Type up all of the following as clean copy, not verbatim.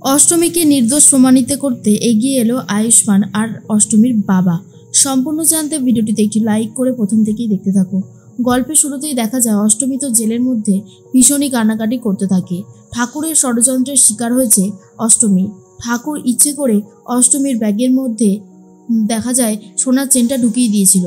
অষ্টমীকে নির্দোষ প্রমাণিত করতে এগিয়ে এলো আয়ুষ্মান আর অষ্টমীর বাবা। সম্পূর্ণ জানতে ভিডিওটিতে একটি লাইক করে প্রথম থেকেই দেখতে থাকো। গল্পের শুরুতেই দেখা যায় অষ্টমী তো জেলের মধ্যে ভীষণই কান্নাকাটি করতে থাকে। ঠাকুরের ষড়যন্ত্রের শিকার হয়েছে অষ্টমী। ঠাকুর ইচ্ছে করে অষ্টমীর ব্যাগের মধ্যে দেখা যায় সোনার চেনটা ঢুকিয়ে দিয়েছিল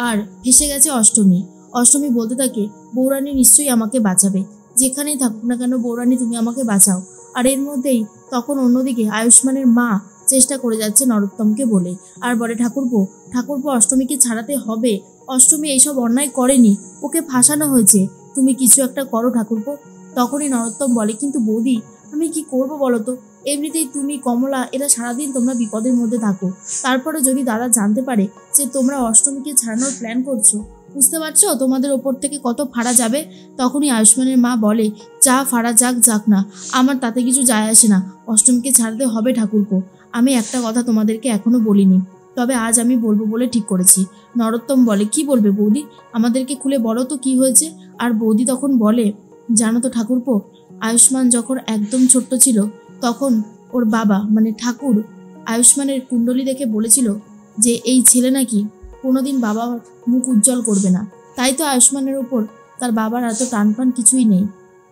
আর ফেসে গেছে অষ্টমী। অষ্টমী বলতে থাকে, বৌরানী নিশ্চয়ই আমাকে বাঁচাবে, যেখানেই থাকুক না কেন বৌরানী তুমি আমাকে বাঁচাও। আর এর মধ্যেই তখন অন্যদিকে আয়ুষ্মানের মা চেষ্টা করে যাচ্ছে নরোত্তমকে বলে, আর বলে ঠাকুরপো অষ্টমীকে ছাড়াতে হবে, অষ্টমী এইসব অন্যায় করেনি, ওকে ফাঁসানো হয়েছে, তুমি কিছু একটা করো ঠাকুরপো। তখনই নরোত্তম বলে, কিন্তু বৌদি আমি কি করব বলো তো, এমনিতেই তুমি কমলা এরা সারাদিন তোমরা বিপদের মধ্যে থাকো, তারপরে যদি দাদা জানতে পারে যে তোমরা অষ্টমীকে ছাড়ানোর প্ল্যান করছো, বুঝতে পারছো তোমাদের ওপর থেকে কত ফাড়া যাবে। তখনই আয়ুষ্মানের মা বলে, যা ফাড়া যাক না, আমার তাতে কিছু যায় আসে না, অষ্টমীকে ছাড়তে হবে ঠাকুরপো। আমি একটা কথা তোমাদেরকে এখনো বলিনি, তবে আজ আমি বলবো বলে ঠিক করেছি। নরোত্তম বলে, কি বলবে বৌদি, আমাদেরকে খুলে বলো তো কি হয়েছে। আর বৌদি তখন বলে, জানো তো ঠাকুরপো, আয়ুষ্মান যখন একদম ছোট্ট ছিল তখন ওর বাবা মানে ঠাকুর আয়ুষ্মানের কুণ্ডলী দেখে বলেছিল যে এই ছেলে নাকি কোনোদিন বাবার মুখ উজ্জ্বল করবে না, তাই তো আয়ুষ্মানের ওপর তার বাবার এত টানপান কিছুই নেই।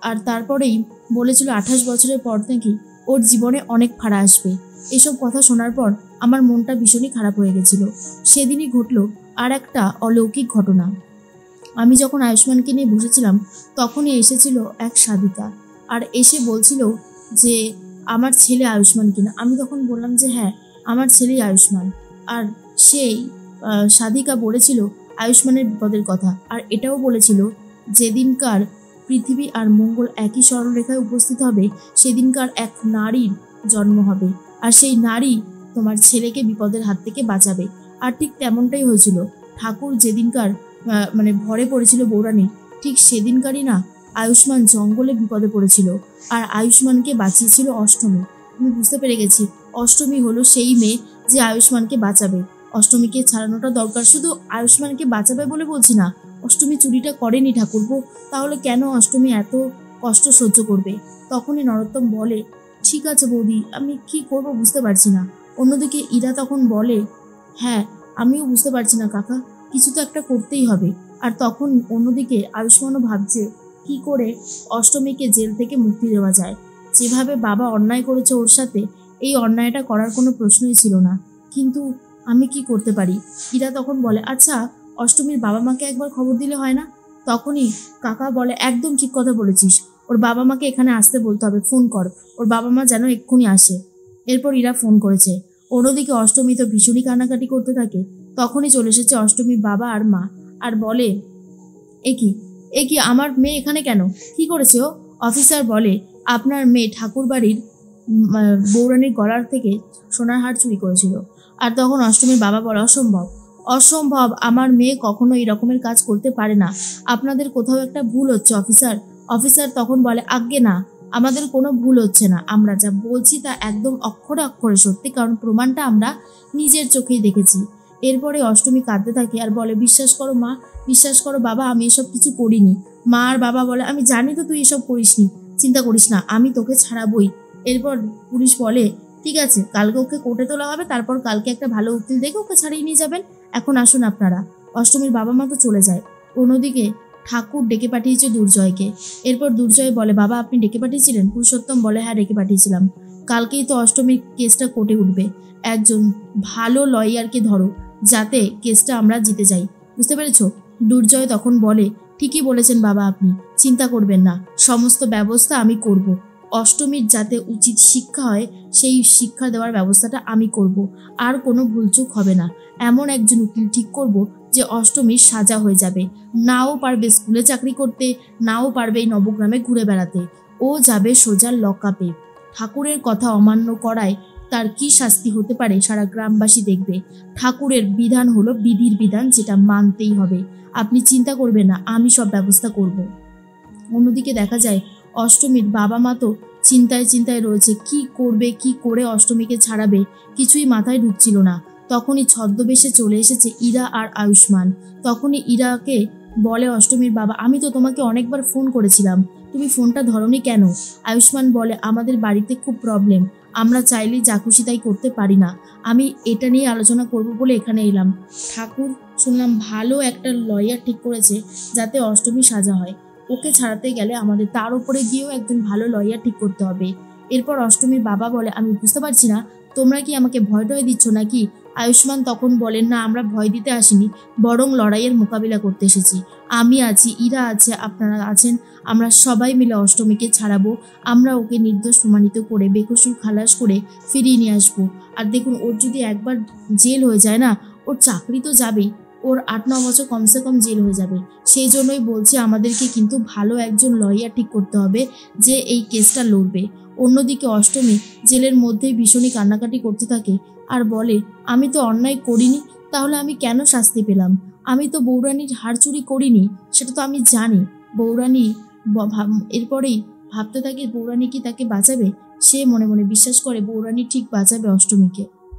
আর তারপরেই বলেছিল 28 বছরের পর নাকি ওর জীবনে অনেক ফাড়া আসবে। এসব কথা শোনার পর আমার মনটা ভীষণই খারাপ হয়ে গেছিল। সেদিনই ঘটল আর একটা অলৌকিক ঘটনা। আমি যখন আয়ুষ্মানকে নিয়ে বসেছিলাম তখনই এসেছিল এক সাধিকা, আর এসে বলছিল যে আমার ছেলে আয়ুষ্মান কিনা। আমি তখন বললাম যে হ্যাঁ, আমার ছেলেই আয়ুষ্মান। আর সেই সাধিকা বলেছিল আয়ুষ্মানের বিপদের কথা, আর এটাও বলেছিল যেদিনকার পৃথিবী আর মঙ্গল একই সরলরেখায় উপস্থিত হবে সেদিনকার এক নারীর জন্ম হবে, আর সেই নারী তোমার ছেলেকে বিপদের হাত থেকে বাঁচাবে। আর ঠিক তেমনটাই হয়েছিল। ঠাকুর যেদিনকার মানে ভরে পড়েছিল বৌরানী, ঠিক সেদিনকারই না আয়ুষ্মান জঙ্গলে বিপদে পড়েছিল, আর আয়ুষ্মানকে বাঁচিয়েছিল অষ্টমী। আমি বুঝতে পেরে গেছি অষ্টমী হলো সেই মেয়ে যে আয়ুষ্মানকে বাঁচাবে। অষ্টমীকে ছাড়ানোটা দরকার, শুধু আয়ুষ্মানকে বাঁচাবে বলে বলছি না, অষ্টমী চুরিটা করেনি ঠাকুরপো, তাহলে কেন অষ্টমী এত কষ্ট সহ্য করবে। তখনই নরোত্তম বলে, ঠিক আছে বৌদি, আমি কি করব বুঝতে পারছি না। অন্যদিকে ইরা তখন বলে, হ্যাঁ আমিও বুঝতে পারছি না কাকা, কিছু তো একটা করতেই হবে। আর তখন অন্যদিকে আয়ুষ্মানও ভাবছে কি করে অষ্টমীকে জেল থেকে মুক্তি দেওয়া যায়। যেভাবে বাবা অন্যায় করেছে ওর সাথে, এই অন্যায়টা করার কোনো প্রশ্নই ছিল না, কিন্তু আমি কি করতে পারি। ইরা তখন বলে, আচ্ছা অষ্টমীর বাবা মাকে একবার খবর দিলে হয় না। তখনই কাকা বলে, একদম ঠিক কথা বলেছিস, ওর বাবা মাকে এখানে আসতে বলতে হবে, ফোন কর, ওর বাবা মা যেন এক্ষুনি আসে। এরপর ইরা ফোন করেছে। অন্যদিকে অষ্টমী তো ভীষণই কান্নাকাটি করতে থাকে। তখনই চলে এসেছে অষ্টমীর বাবা আর মা, আর বলে, এ কি আমার মেয়ে এখানে কেন, কি করেছে ও। অফিসার বলে, আপনার মেয়ে ঠাকুর বাড়ির বৌরানীর গলার থেকে সোনার হার চুরি করেছিল। আর তখন অষ্টমীর বাবা বলে, অসম্ভব, আমার মেয়ে কখনো এই রকমের কাজ করতে পারে না, আপনাদের কোথাও একটা ভুল হচ্ছে অফিসার। অফিসার তখন বলে, আজ্ঞে না, আমাদের কোনো ভুল হচ্ছে না, আমরা যা বলছি তা একদম অক্ষরে অক্ষরে সত্যি, কারণ প্রমাণটা আমরা নিজের চোখেই দেখেছি। এরপরে অষ্টমী কাঁদতে থাকে আর বলে, বিশ্বাস করো মা, বিশ্বাস করো বাবা, আমি এসব কিছু করিনি। মা আর বাবা বলে, আমি জানি তো তুই এসব করিসনি, চিন্তা করিস না, আমি তোকে ছাড়াবই। এরপর পুলিশ বলে, ঠিক আছে, কালকে ওকে কোর্টে তোলা হবে, তারপর কালকে একটা ভালো উকিল দেখে ওকে ছাড়িয়ে নিয়ে যাবেন, এখন আসুন আপনারা। অষ্টমীর বাবা মা তো চলে যায়। অন্যদিকে ঠাকুর ডেকে পাঠিয়েছে দুর্জয়কে। এরপর দুর্জয় বলে, বাবা আপনি ডেকে পাঠিয়েছিলেন। পুরুষোত্তম বলে, হ্যাঁ ডেকে পাঠিয়েছিলাম, কালকেই তো অষ্টমীর কেসটা কোর্টে উঠবে, একজন ভালো লয়ারকে ধরো যাতে কেসটা আমরা জিতে যাই, বুঝতে পেরেছ। দুর্জয় তখন বলে, ঠিকই বলেছেন বাবা, আপনি চিন্তা করবেন না, সমস্ত ব্যবস্থা আমি করব, অষ্টমীর যাতে উচিত শিক্ষা হয় সেই শিক্ষা দেওয়ার ব্যবস্থাটা আমি করব, আর কোনো ভুলচুক হবে না। এমন একজন উকিল ঠিক করব যে অষ্টমীর সাজা হয়ে যাবে, নাও পারবে স্কুলে চাকরি করতে, নাও পারবে এই নবগ্রামে ঘুরে বেড়াতে, ও যাবে সোজা লকআপে। ঠাকুরের কথা অমান্য করায় তার কি শাস্তি হতে পারে সারা গ্রামবাসী দেখবে। ঠাকুরের বিধান হলো বিধির বিধান, যেটা মানতেই হবে, আপনি চিন্তা করবেন না, আমি সব ব্যবস্থা করব। অন্যদিকে দেখা যায় অষ্টমীর বাবা মা তো চিন্তায় রয়েছে, কি করবে, কি করে অষ্টমীকে ছাড়াবে, কিছুই মাথায় ঢুকছিল না। তখনই ছদ্মবেশে চলে এসেছে ইরা আর আয়ুষ্মান। তখনই ইরাকে বলে অষ্টমীর বাবা, আমি তো তোমাকে অনেকবার ফোন করেছিলাম, তুমি ফোনটা ধরোনি কেন? আয়ুষ্মান বলে, আমাদের বাড়িতে খুব প্রবলেম, আমরা চাইলেই যা খুশি তাই করতে পারি না। আমি এটা নিয়ে আলোচনা করব বলে এখানে এলাম। ঠাকুর শুনলাম ভালো একটা লয়ার ঠিক করেছে যাতে অষ্টমী সাজা হয়। ওকে ছাড়াতে গেলে আমাদের তার উপরে গিয়েও একজন ভালো লয়ার ঠিক করতে হবে। এরপর অষ্টমীর বাবা বলে, আমি বুঝতে পারছি না, তোমরা কি আমাকে ভয় টয় দিচ্ছ নাকি? আয়ুষ্মান তখন বলেন, না, আমরা ভয় দিতে আসিনি, বরং লড়াইয়ের মোকাবিলা করতে এসেছি। আমি আছি, ইরা আছে, আপনারা আছেন, আমরা সবাই মিলে অষ্টমীকে ছাড়াবো। আমরা ওকে নির্দোষ প্রমাণিত করে বেকসুর খালাস করে ফিরিয়ে নিয়ে আসবো। আর দেখুন, ওর যদি একবার জেল হয়ে যায় না, ওর চাকরি তো যাবেই, ওর 8-9 বছর কমসে কম জেল হয়ে যাবে। সেই জন্যই বলছি, আমাদেরকে কিন্তু ভালো একজন লয়ার ঠিক করতে হবে যে এই কেসটা লড়বে। অন্যদিকে অষ্টমী জেলের মধ্যেই ভীষণই কান্নাকাটি করতে থাকে আর বলে, আমি তো অন্যায় করিনি, তাহলে আমি কেন শাস্তি পেলাম? আমি তো বৌরানীর হাড় চুরি করিনি, সেটা তো আমি জানি। বৌরানী এরপরেই ভাবতে থাকে বৌরানী কি তাকে বাঁচাবে। সে মনে মনে বিশ্বাস করে বৌরানী ঠিক বাঁচাবে অষ্টমীকে।